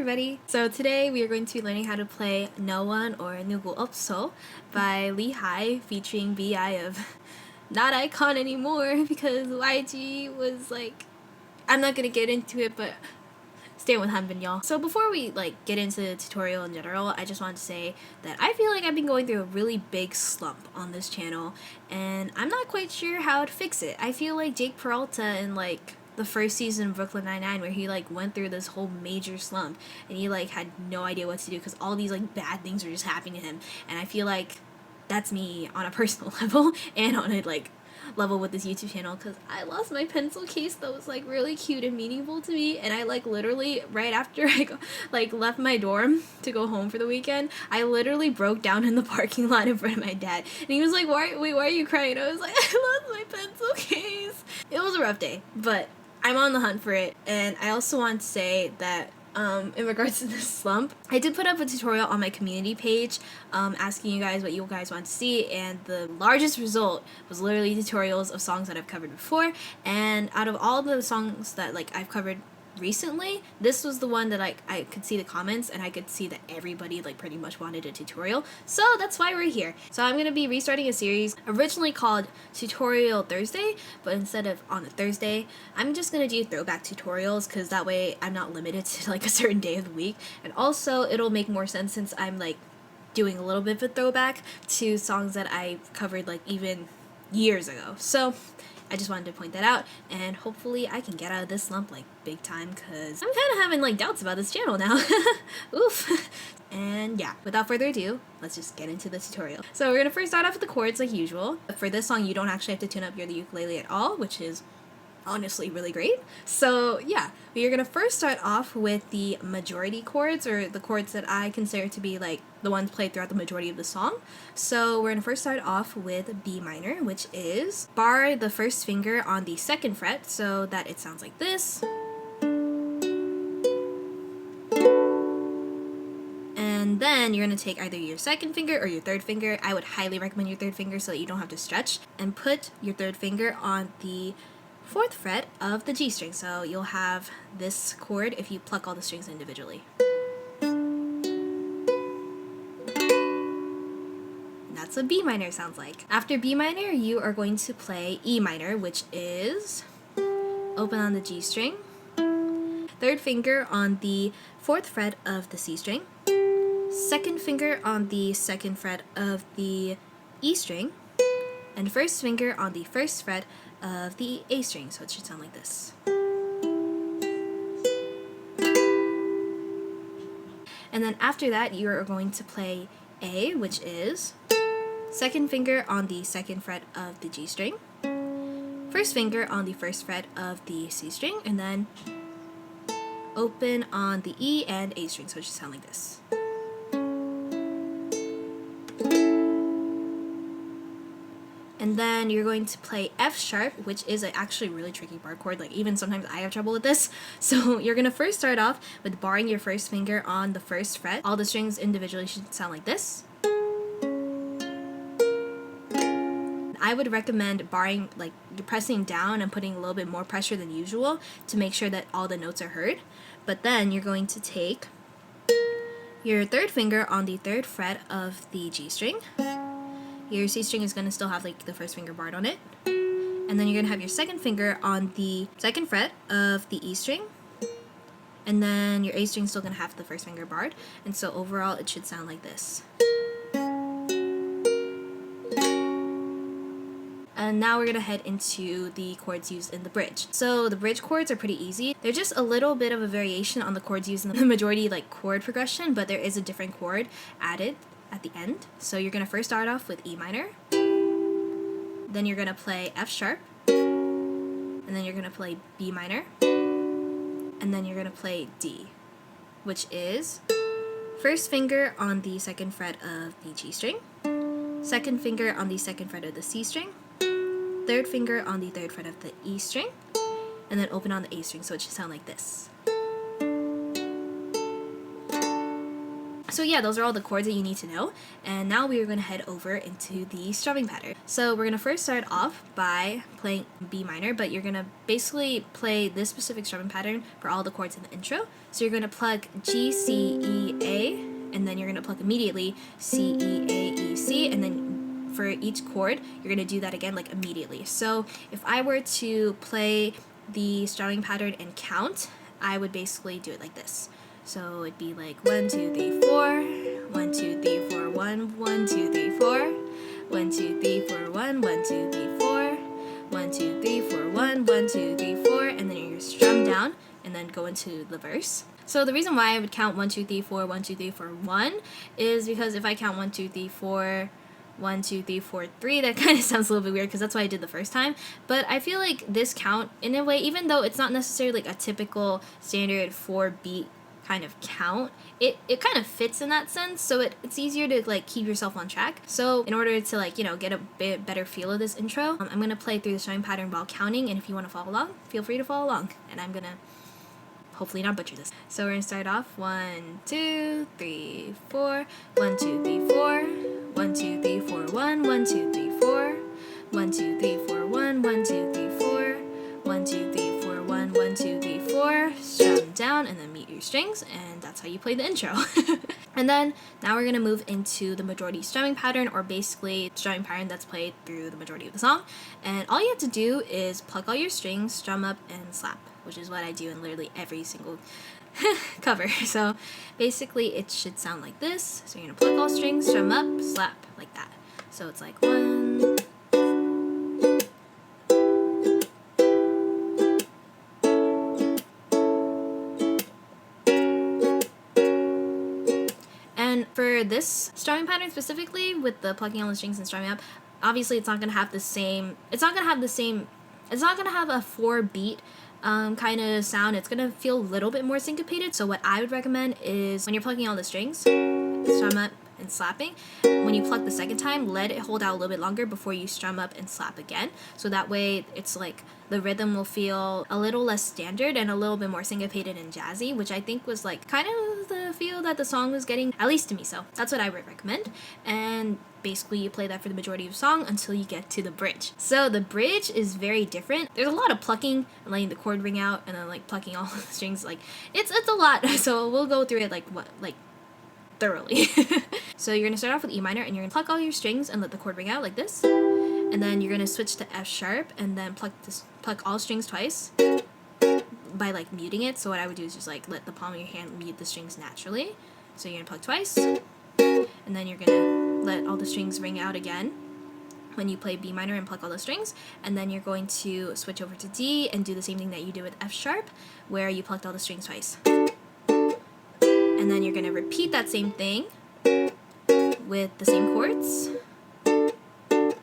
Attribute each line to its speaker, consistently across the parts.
Speaker 1: everybody! So today we are going to be learning how to play No One or 누구 없어 by Lehigh featuring BI of not iKON anymore because YG was like, I'm not gonna get into it, but stay with Hanbin, y'all. So before we get into the tutorial in general, I just want to say that I feel like I've been going through a really big slump on this channel and I'm not quite sure how to fix it. I feel like Jake Peralta in the first season of Brooklyn Nine-Nine where he went through this whole major slump and he had no idea what to do because all these bad things were just happening to him, and I feel like that's me on a personal level and on a level with this YouTube channel because I lost my pencil case that was really cute and meaningful to me, and I literally right after I left my dorm to go home for the weekend, I literally broke down in the parking lot in front of my dad and he was like, why are you crying? I was like, I lost my pencil case. It was a rough day, but I'm on the hunt for it. And I also want to say that in regards to this slump, I did put up a tutorial on my community page asking you guys what you guys want to see, and the largest result was literally tutorials of songs that I've covered before, and out of all the songs that I've covered recently, this was the one that I could see the comments and I could see that everybody pretty much wanted a tutorial, so that's why we're here. So I'm gonna be restarting a series originally called Tutorial Thursday, but instead of on a Thursday, I'm just gonna do throwback tutorials because that way I'm not limited to a certain day of the week, and also it'll make more sense since I'm doing a little bit of a throwback to songs that I covered even years ago. So I just wanted to point that out, and hopefully I can get out of this slump big time because I'm kind of having doubts about this channel now. Oof. And yeah, without further ado, let's just get into the tutorial. So we're gonna first start off with the chords like usual. For this song, you don't actually have to tune up the ukulele at all, which is honestly really great. So yeah, we are gonna first start off with the majority chords, or the chords that I consider to be the ones played throughout the majority of the song. So we're gonna first start off with B minor, which is bar the first finger on the second fret so that it sounds like this. And then you're gonna take either your second finger or your third finger. I would highly recommend your third finger so that you don't have to stretch, and put your third finger on the fourth fret of the G string. So you'll have this chord if you pluck all the strings individually. That's what B minor sounds like. After B minor, you are going to play E minor, which is open on the G string, third finger on the fourth fret of the C string, second finger on the second fret of the E string, and first finger on the first fret of the A string, so it should sound like this. And then after that, you are going to play A, which is second finger on the second fret of the G string, first finger on the first fret of the C string, and then open on the E and A string, so it should sound like this. And then you're going to play F sharp, which is actually a really tricky bar chord. Even sometimes I have trouble with this. So you're going to first start off with barring your first finger on the first fret. All the strings individually should sound like this. I would recommend barring, you're pressing down and putting a little bit more pressure than usual to make sure that all the notes are heard. But then you're going to take your third finger on the third fret of the G string. Your C string is going to still have the first finger barred on it. And then you're going to have your second finger on the second fret of the E string. And then your A string is still going to have the first finger barred. And so overall it should sound like this. And now we're going to head into the chords used in the bridge. So the bridge chords are pretty easy. They're just a little bit of a variation on the chords used in the majority chord progression, but there is a different chord added at the end. So you're going to first start off with E minor, then you're going to play F sharp, and then you're going to play B minor, and then you're going to play D, which is first finger on the second fret of the G string, second finger on the second fret of the C string, third finger on the third fret of the E string, and then open on the A string, so it should sound like this. So yeah, those are all the chords that you need to know. And now we are going to head over into the strumming pattern. So we're going to first start off by playing B minor, but you're going to basically play this specific strumming pattern for all the chords in the intro. So you're going to plug G, C, E, A, and then you're going to plug immediately C, E, A, E, C, and then for each chord, you're going to do that again like immediately. So if I were to play the strumming pattern and count, I would basically do it like this. So it'd be like 1, 2, 3, 4, 1, 2, 3, 4, 1, 1, 2, 3, 4, 1, 2, 3, 4, 1, 1, 2, 3, 4, 1, 2, 3, 4, 1, 1, 2, 3, 4, and then you're strum down and then go into the verse. So the reason why I would count 1, 2, 3, 4, 1, 2, 3, 4, 1 is because if I count 1, 2, 3, 4, 1, 2, 3, 4, 3, that kind of sounds a little bit weird because that's what I did the first time. But I feel like this count, in a way, even though it's not necessarily like a typical standard 4-beat kind of count, it kind of fits in that sense, so it's easier to like keep yourself on track. So in order to like, you know, get a bit better feel of this intro, I'm going to play through the strumming pattern while counting, and if you want to follow along, feel free to follow along, and I'm going to hopefully not butcher this. So we're going to start off 1, 2, 3, 4, 1, 2, 3, 4, 1, 2, 3, 4, 1, 1, 2, 3, 4, 1, 2, 3, 4, 1, 1, 2, 3, 4, 1, 2, 3, 4, 1, 1, 2, 3, 4, strum down, and then mute your strings, and that's how you play the intro. And then now we're going to move into the majority strumming pattern, or basically strumming pattern that's played through the majority of the song. And all you have to do is pluck all your strings, strum up, and slap, which is what I do in literally every single cover. So basically it should sound like this. So you're going to pluck all strings, strum up, slap, like that. So it's like 1, and for this strumming pattern specifically, with the plucking all the strings and strumming up, obviously it's not going to have a 4-beat kind of sound. It's going to feel a little bit more syncopated. So what I would recommend is when you're plucking all the strings, strum up and slapping, when you pluck the second time, let it hold out a little bit longer before you strum up and slap again. So that way it's like the rhythm will feel a little less standard and a little bit more syncopated and jazzy, which I think was like kind of the feel that the song was getting, at least to me. So that's what I would recommend. And basically you play that for the majority of the song until you get to the bridge. So the bridge is very different. There's a lot of plucking and letting the chord ring out and then like plucking all the strings. Like it's a lot. So we'll go through it like thoroughly. So you're going to start off with E minor, and you're going to pluck all your strings and let the chord ring out like this. And then you're going to switch to F sharp and then pluck all strings twice by like muting it. So what I would do is just like let the palm of your hand mute the strings naturally. So you're going to pluck twice, and then you're going to let all the strings ring out again when you play B minor and pluck all the strings, and then you're going to switch over to D and do the same thing that you did with F sharp, where you plucked all the strings twice. And then you're going to repeat that same thing with the same chords.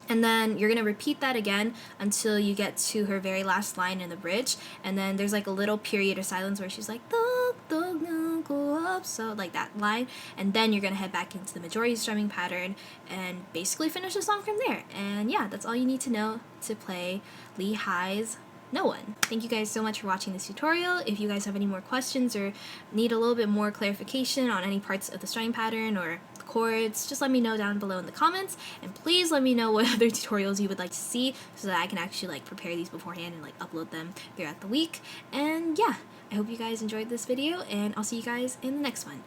Speaker 1: And then you're going to repeat that again until you get to her very last line in the bridge. And then there's like a little period of silence where she's like, go up, so like that line. And then you're going to head back into the majority strumming pattern and basically finish the song from there. And yeah, that's all you need to know to play Lee Hi's No One. Thank you guys so much for watching this tutorial. If you guys have any more questions or need a little bit more clarification on any parts of the strumming pattern or chords, just let me know down below in the comments, and please let me know what other tutorials you would like to see so that I can actually like prepare these beforehand and like upload them throughout the week. And yeah, I hope you guys enjoyed this video, and I'll see you guys in the next one.